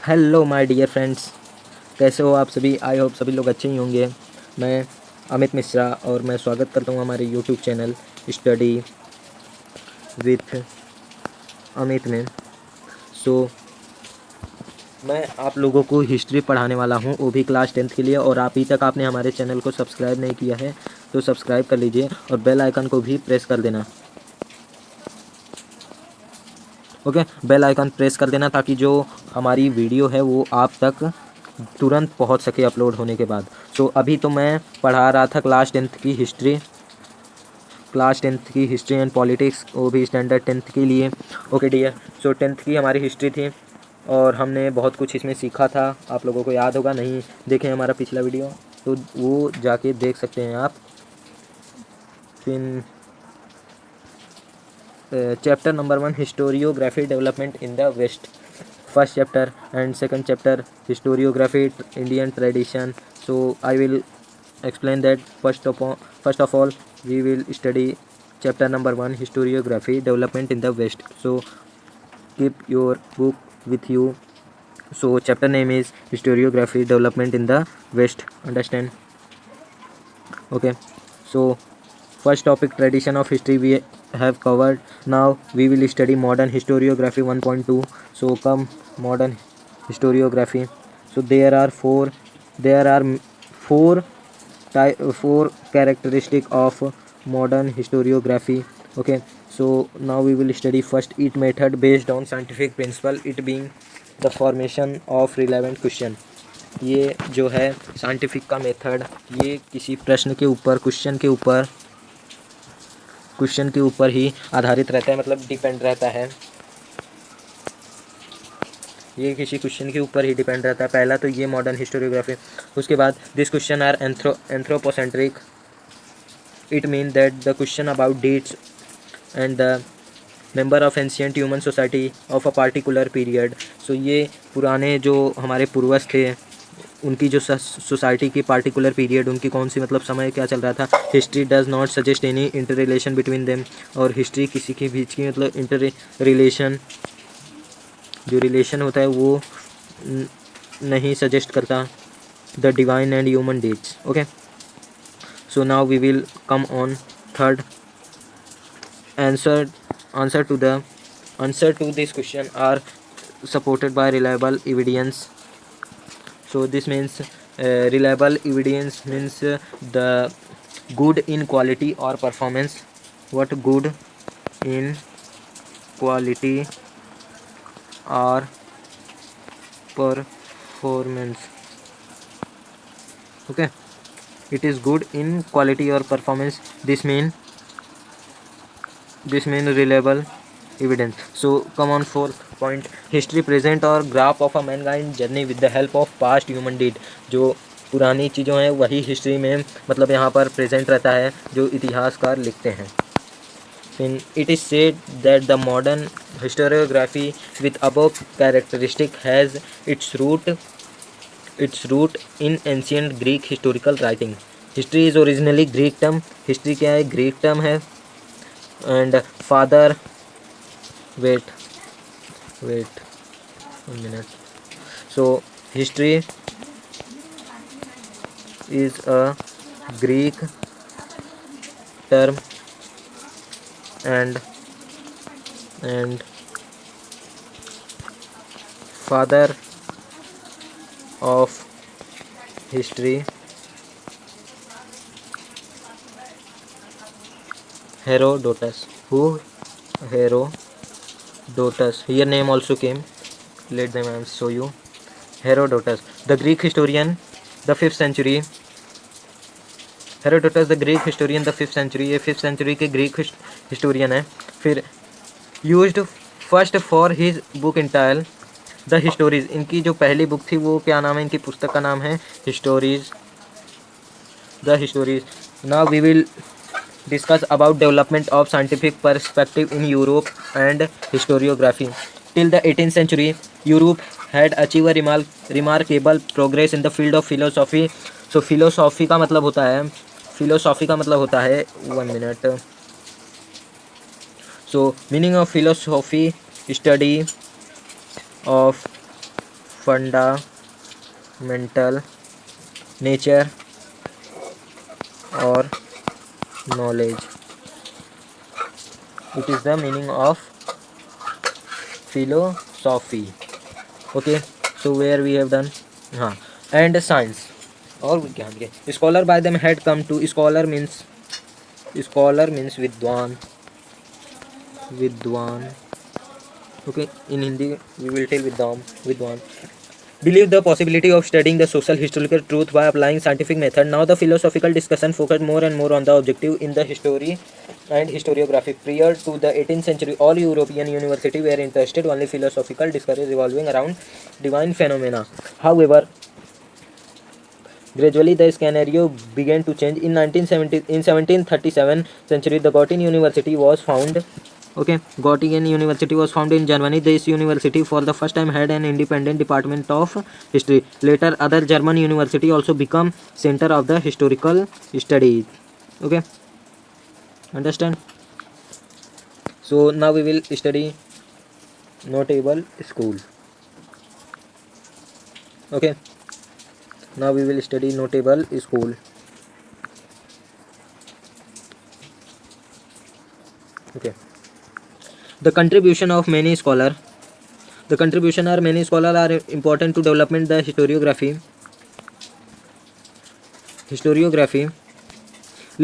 Hello my dear friends, कैसे हो आप सभी। आई होप सभी लोग अच्छे ही होंगे। मैं अमित मिश्रा और मैं स्वागत करता हूँ हमारे YouTube channel study with Amit में। मैं आप लोगों को हिस्ट्री पढ़ाने वाला हूँ, वो भी क्लास 10th के लिए। और अभी तक आपने हमारे चैनल को सब्सक्राइब नहीं किया है तो सब्सक्राइब कर लीजिए और बेल आइकन को भी प्रेस कर देना। ओके, बेल आइकन प्रेस कर देना ताकि जो हमारी वीडियो है वो आप तक तुरंत पहुंच सके अपलोड होने के बाद। अभी तो मैं पढ़ा रहा था क्लास टेंथ की हिस्ट्री एंड पॉलिटिक्स, वो भी स्टैंडर्ड 10th के लिए। ओके डियर, 10th की हमारी हिस्ट्री थी और हमने बहुत कुछ इसमें सीखा था। आप लोगों को याद होगा, नहीं देखें हमारा पिछला वीडियो तो वो जाके देख सकते हैं आप। फिर chapter number 1 historiography development in the west, first chapter and second chapter historiography Indian tradition. So I will explain that. First of all we will study chapter number 1 historiography development in the west. So keep your book with you. So chapter name is historiography development in the west, understand? Okay, so first topic tradition of history we have covered. Now we will study modern historiography 1.2. So come modern historiography. So there are four characteristic of modern historiography. Okay, so now we will study first it method based on scientific principle, it being the formation of relevant question. ये जो है scientific का method, ये किसी प्रश्न के ऊपर question के ऊपर ही आधारित रहता है, मतलब डिपेंड रहता है। ये किसी क्वेश्चन के ऊपर ही डिपेंड रहता है। पहला तो ये मॉडर्न हिस्टोरियोग्राफी। उसके बाद this question are anthropocentric, it mean that the question about dates and the member of ancient human society of a particular period. So ये पुराने जो हमारे पूर्वज थे उनकी जो सोसाइटी की पार्टिकुलर पीरियड, उनकी कौन सी मतलब समय क्या चल रहा था। History does not suggest any inter relation between them, और हिस्ट्री किसी के बीच की मतलब इंटर रिलेशन, जो रिलेशन होता है वो नहीं सजेस्ट करता the divine and human dates. Okay, so now we will come on third answer to this question are supported by reliable evidence. So this means reliable evidence means the good in quality or performance. What good in quality or performance? Okay, it is good in quality or performance. This mean reliable evidence. So come on, fourth point, history present और graph of a mankind journey with the help of past human deed. जो पुरानी चीज़ों हैं वही history में मतलब यहाँ पर प्रेजेंट रहता है जो इतिहासकार लिखते हैं। It is said that the modern historiography with above characteristic has its root in ancient Greek historical writing. History is originally Greek term. History क्या है? ग्रीक टर्म है। And father, wait 1 minute. So history is a Greek term and father of history Herodotus. Who? Herodotus. Here name also came. Let them I show you. Herodotus, the Greek historian, the 5th century. Herodotus, the Greek historian, the 5th century. ये 5th century के Greek historian है। फिर used first for his book entitled The Histories. इनकी जो पहली book थी वो क्या नाम है? इनकी पुस्तक का नाम है Histories, The Histories. Now we will discuss about development of scientific perspective in Europe and historiography. Till the 18th century, Europe had achieved a remarkable progress in the field of philosophy. So philosophy का मतलब होता है 1 minute. So meaning of philosophy, study of fundamental, nature और knowledge. It is the meaning of philosophy. Okay, so where we have done. हाँ, and science और विज्ञान के. Scholar by them had come to. Scholar means विद्वान. Okay, in Hindi we will tell Vidwan. Believe the possibility of studying the social historical truth by applying scientific method. Now the philosophical discussion focused more and more on the objective in the history and historiography. Prior to the 18th century, all European universities were interested only philosophical discourse revolving around divine phenomena. However, gradually the scenario began to change. In 1737 century, the Göttingen University was found. Okay, Göttingen University was founded in Germany. This university for the first time had an independent department of history. Later, other German university also become center of the historical studies. Okay, understand? So now we will study notable school. Okay, now we will study notable school. Okay. The contribution of many scholars. The contribution are many scholars are important to development the historiography.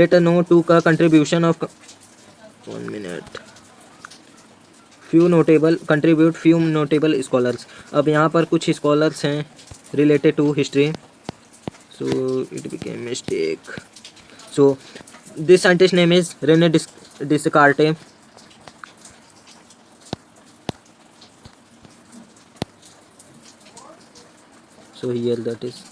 Let us know to a contribution of 1 minute. few notable scholars. अब यहाँ पर कुछ scholars हैं related to history. So it became mistake. So this scientist name is René Descartes. So here that is.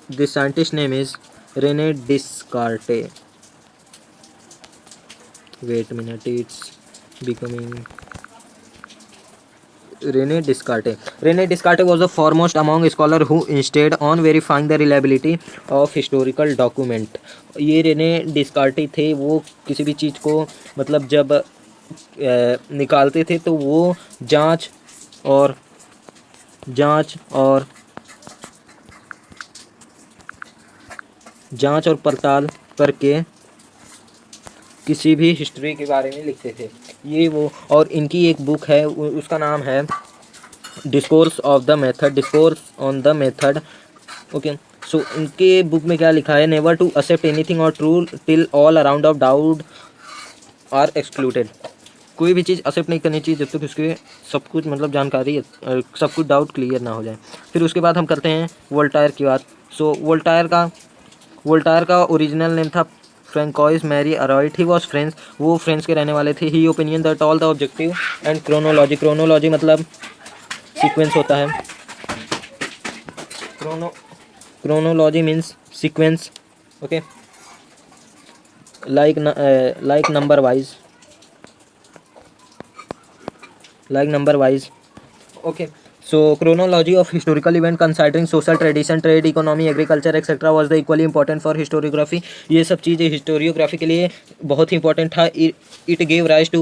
This scientist name is René Descartes. Wait a minute, it's becoming René Descartes. René Descartes was the foremost among scholars who insisted on verifying the reliability of historical document. ये Renee डिस्कार्टे थे, वो किसी भी चीज़ को मतलब जब निकालते थे तो वो जांच और पड़ताल करके किसी भी हिस्ट्री के बारे में लिखते थे. ये वो और इनकी एक बुक है, उसका नाम है discourse on the method. Okay, so इनके बुक में क्या लिखा है? Never to accept anything or true till all around of doubt are excluded. कोई भी चीज़ एक्सेप्ट नहीं करनी चाहिए जब तक उसके सब कुछ मतलब जानकारी सब कुछ डाउट क्लियर ना हो जाए. फिर उसके बाद हम करते हैं वोल्टायर की बात. सो वोल्टायर का ओरिजिनल नेम था Francois Marie Arouet. He was French, वो फ्रेंच के रहने वाले थे. He opinion that all the objective and chronology मतलब सीक्वेंस होता है. Chronology means sequence. Okay, like number wise. Okay, so chronology of historical event considering social tradition, trade, economy, agriculture etc. was the equally important for historiography. ये सब चीज़ें historiography के लिए बहुत ही important था. It gave rise to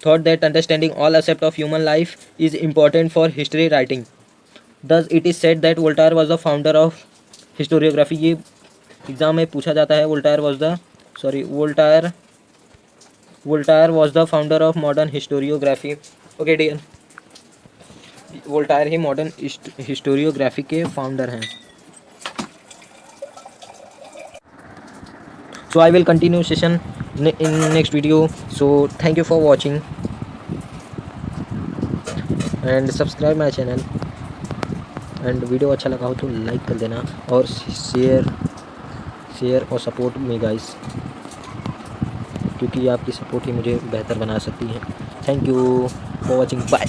thought that understanding all aspects of human life is important for history writing. Thus it is said that Voltaire was the founder of historiography. ये exam में पूछा जाता है. Voltaire was the founder of modern historiography. Okay dear, Voltaire ही modern historiography के founder हैं. So I will continue session in next video. So thank you for watching and subscribe my channel. And video अच्छा लगा हो तो like कर देना और शेयर और सपोर्ट मी गाइस, क्योंकि आपकी सपोर्ट ही मुझे बेहतर बना सकती है. Thank you for watching. Bye.